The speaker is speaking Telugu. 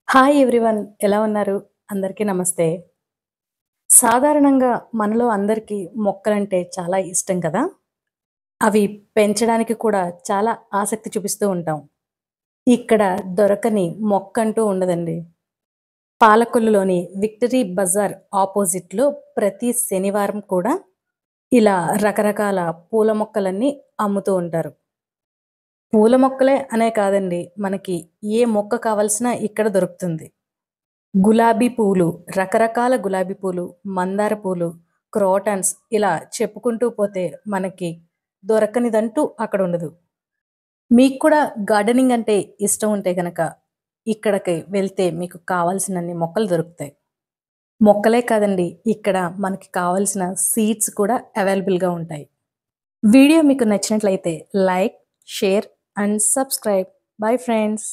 Hi everyone. ఎలా ఉన్నారు? అందరికీ నమస్తే. సాధారణంగా మనలో అందరికీ మొక్కలంటే చాలా ఇష్టం కదా! అవి పెంచడానికి కూడా చాలా ఆసక్తి చూపిస్తూ ఉంటాం. ఇక్కడ దొరకని మొక్కంటూ ఉండదండి. పాలకొల్లులోని విక్టరీ బజార్ ఆపోజిట్‌లో ప్రతి శనివారం కూడా ఇలా రకరకాల పూల మొక్కలన్నీ అమ్ముతూ ఉంటారు. పూల మొక్కలే అనే కాదండి, మనకి ఏ మొక్క కావాల్సినా ఇక్కడ దొరుకుతుంది. గులాబీ పూలు, రకరకాల గులాబీ పూలు, మందార పూలు, క్రోటన్స్ ఇలా చెప్పుకుంటూ పోతే మనకి దొరకనిదంటూ అక్కడుండదు. మీకు కూడా గార్డెనింగ్ అంటే ఇష్టం ఉంటే గనక ఇక్కడికి వెళ్తే మీకు కావాల్సినన్ని మొక్కలు దొరుకుతాయి. మొక్కలే కాదండి, ఇక్కడ మనకి కావాల్సిన సీడ్స్ కూడా అవైలబుల్‌గా ఉంటాయి. వీడియో మీకు నచ్చినట్లయితే like, share and subscribe. Bye friends.